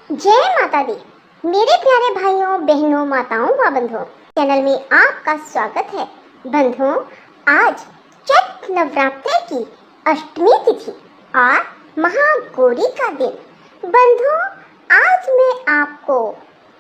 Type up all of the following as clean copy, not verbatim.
जय माता दी। मेरे प्यारे भाइयों बहनों माताओं व बंधुओं, चैनल में आपका स्वागत है। बंधुओं, आज चैत नवरात्रि की अष्टमी तिथि और महागौरी का दिन। बंधुओं, आज मैं आपको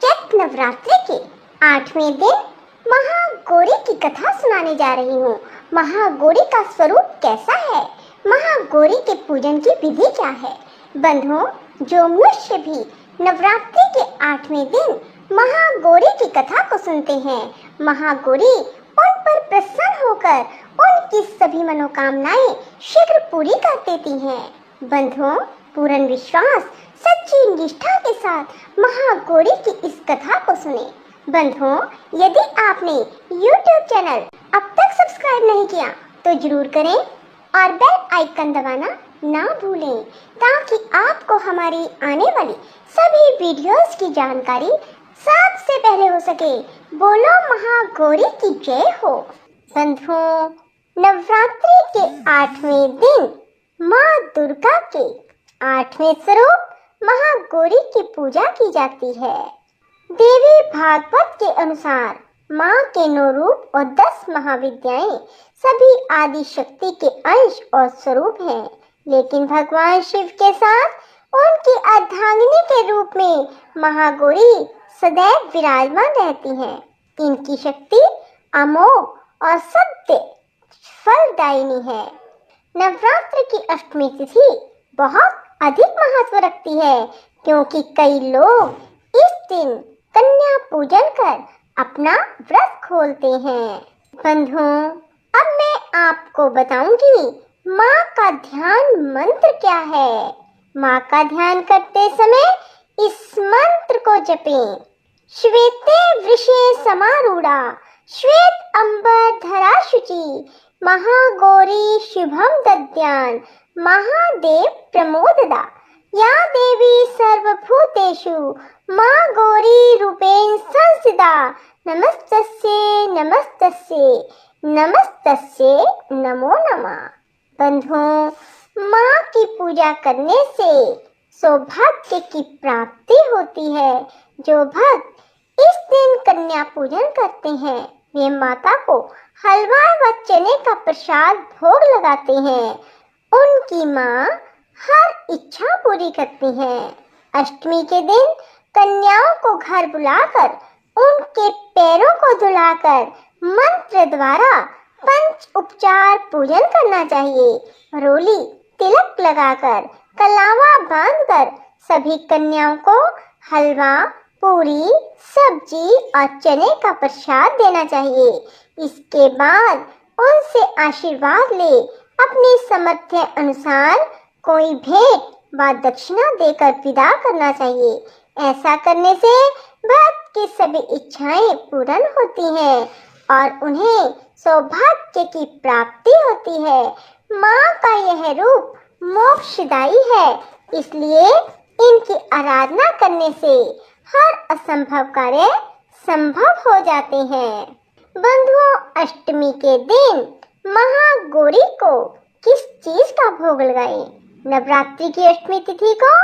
चैत नवरात्रि के 8वें दिन महागौरी की कथा सुनाने जा रही हूँ। महागौरी का स्वरूप कैसा है, महागौरी के पूजन की विधि क्या है। बंधुओं, जो मनुष्य भी नवरात्रि के 8वें दिन महागौरी की कथा को सुनते हैं, महागौरी उन पर प्रसन्न होकर उनकी सभी मनोकामनाएं शीघ्र पूरी कर देती हैं। बंधुओं, पूर्ण विश्वास सच्ची निष्ठा के साथ महागौरी की इस कथा को सुने। बंधुओं, यदि आपने YouTube चैनल अब तक सब्सक्राइब नहीं किया तो जरूर करें और बेल आइकन दबाना ना भूलें, ताकि आपको हमारी आने वाली सभी वीडियोस की जानकारी सबसे पहले हो सके। बोलो महागौरी की जय हो। बंधुओं, नवरात्रि के 8वें दिन माँ दुर्गा के 8वें स्वरूप महागौरी की पूजा की जाती है। देवी भागवत के अनुसार माँ के 9 रूप और 10 महाविद्याएं सभी आदि शक्ति के अंश और स्वरूप हैं, लेकिन भगवान शिव के साथ उनकी अर्धांगिनी के रूप में महागौरी सदैव विराजमान रहती हैं। इनकी शक्ति अमोघ और सत्य फलदायिनी है। नवरात्र की अष्टमी तिथि बहुत अधिक महत्व रखती है, क्योंकि कई लोग इस दिन कन्या पूजन कर अपना व्रत खोलते हैं। बंधुओं, अब मैं आपको बताऊंगी माँ का ध्यान मंत्र क्या है। माँ का ध्यान करते समय इस मंत्र को जपें। श्वेते वृषे समारूढ़ा श्वेत अंबर धरा शुचि महागौरी शुभम दद्यान महादेव प्रमोददा या देवी सर्वभूतेषु माँ गौरी रूपेण संस्थिता नमस्तस्यै नमस्तस्यै नमस्तस्यै नमो नमः। बंधुओं, माँ की पूजा करने से सौभाग्य की प्राप्ति होती है। जो भक्त इस दिन कन्या पूजन करते हैं, वे माता को हलवा व चने का प्रसाद भोग लगाते हैं। उनकी माँ हर इच्छा पूरी करती हैं। अष्टमी के दिन कन्याओं को घर बुलाकर उनके पैरों को धुलाकर मंत्र द्वारा पंच उपचार पूजन करना चाहिए। रोली तिलक लगाकर कलावा बांधकर सभी कन्याओं को हलवा, पूरी, सब्जी और चने का प्रसाद देना चाहिए। इसके बाद उनसे आशीर्वाद ले अपनी सामर्थ्य अनुसार कोई भेंट व दक्षिणा देकर विदा करना चाहिए। ऐसा करने से भक्त की सभी इच्छाएं पूर्ण होती हैं और उन्हें सौभाग्य की प्राप्ति होती है। माँ का यह रूप मोक्षदायी है, इसलिए इनकी आराधना करने से हर असंभव कार्य संभव हो जाते हैं। बंधुओं, अष्टमी के दिन महागौरी को किस चीज का भोग लगाएं? नवरात्रि की अष्टमी तिथि को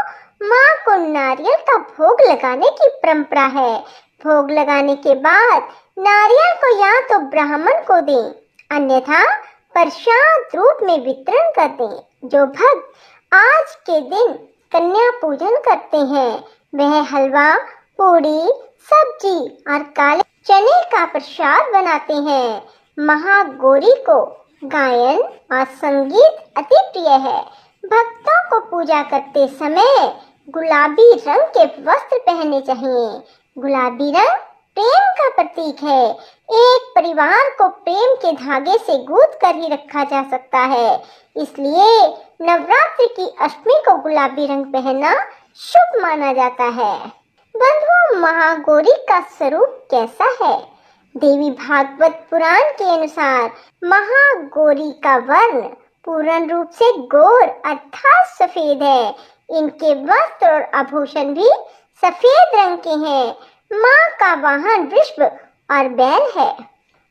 माँ को नारियल का भोग लगाने की परंपरा है। भोग लगाने के बाद नारियल को या तो ब्राह्मण को दें, अन्यथा प्रसाद रूप में वितरण कर दें। जो भक्त आज के दिन कन्या पूजन करते हैं, वह हलवा, पूरी, सब्जी और काले चने का प्रसाद बनाते हैं। महागौरी को गायन और संगीत अति प्रिय है। भक्तों को पूजा करते समय गुलाबी रंग के वस्त्र पहनने चाहिए। गुलाबी रंग प्रेम का प्रतीक है। एक परिवार को प्रेम के धागे से गूंथ कर ही रखा जा सकता है, इसलिए नवरात्रि की अष्टमी को गुलाबी रंग पहनना शुभ माना जाता है। बंधुओं, महागौरी का स्वरूप कैसा है? देवी भागवत पुराण के अनुसार महागौरी का वर्ण पूर्ण रूप से गौर अर्थात सफेद है। इनके वस्त्र और आभूषण भी सफेद रंग के हैं। माँ का वाहन वृषभ और बैल है।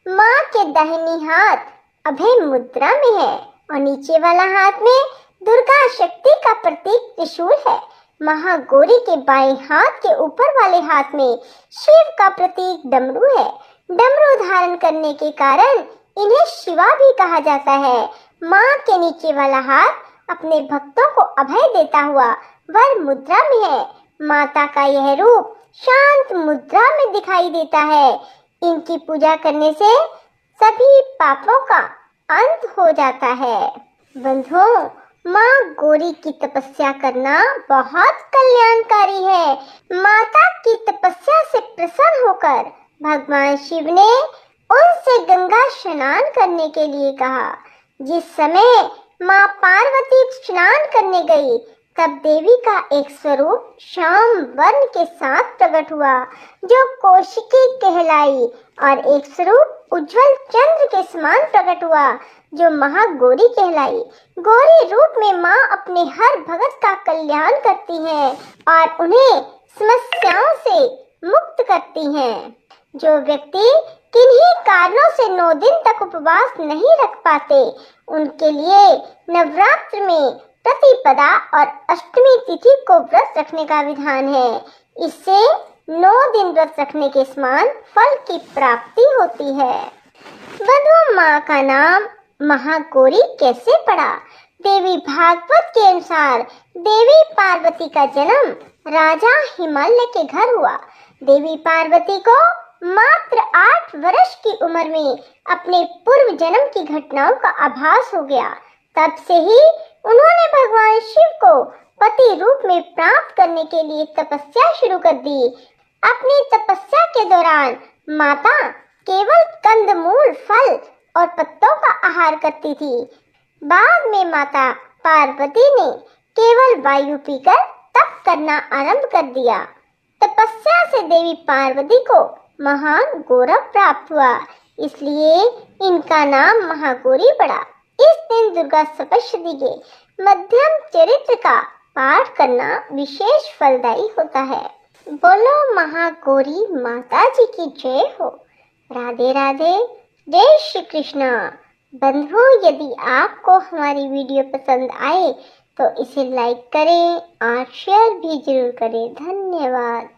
माँ के दाहिनी हाथ अभय मुद्रा में है और नीचे वाला हाथ में दुर्गा शक्ति का प्रतीक त्रिशूल है। महागौरी के बाएं हाथ के ऊपर वाले हाथ में शिव का प्रतीक डमरू है। डमरू धारण करने के कारण इन्हें शिवा भी कहा जाता है। माँ के नीचे वाला हाथ अपने भक्तों को अभय देता हुआ वर मुद्रा में है। माता का यह रूप शांत मुद्रा में दिखाई देता है। इनकी पूजा करने से सभी पापों का अंत हो जाता है। बंधुओं, माँ गौरी की तपस्या करना बहुत कल्याणकारी है। माता की तपस्या से प्रसन्न होकर भगवान शिव ने उनसे गंगा स्नान करने के लिए कहा। जिस समय माँ पार्वती स्नान करने गई, तब देवी का एक स्वरूप श्याम वर्ण के साथ प्रकट हुआ, जो कौशिकी कहलाई, और एक स्वरूप उज्जवल चंद्र के समान प्रकट हुआ, जो महागौरी कहलाई। गौरी रूप में माँ अपने हर भगत का कल्याण करती हैं और उन्हें समस्याओं से मुक्त करती हैं। जो व्यक्ति किन्हीं कारणों से 9 दिन तक उपवास नहीं रख पाते, उनके लिए नवरात्र में प्रतिपदा और अष्टमी तिथि को व्रत रखने का विधान है। इससे 9 दिन व्रत रखने के समान फल की प्राप्ति होती है। बंधुओं, माँ का नाम महागौरी कैसे पड़ा? देवी भागवत के अनुसार देवी पार्वती का जन्म राजा हिमालय के घर हुआ। देवी पार्वती को मात्र 8 वर्ष की उम्र में अपने पूर्व जन्म की घटनाओं का आभास हो गया। तब से ही उन्होंने भगवान शिव को पति रूप में प्राप्त करने के लिए तपस्या शुरू कर दी। अपनी तपस्या के दौरान माता केवल कंदमूल, फल और पत्तों का आहार करती थी। बाद में माता पार्वती ने केवल वायु पीकर तप करना आरंभ कर दिया। तपस्या से देवी पार्वती को महान गौरव प्राप्त हुआ, इसलिए इनका नाम महागौरी पड़ा। इस दिन दुर्गा सप्तशती के मध्यम चरित्र का पाठ करना विशेष फलदायी होता है। बोलो महागौरी माता जी की जय हो। राधे राधे, जय श्री कृष्णा। बंधुओं, यदि आपको हमारी वीडियो पसंद आए तो इसे लाइक करें और शेयर भी जरूर करें। धन्यवाद।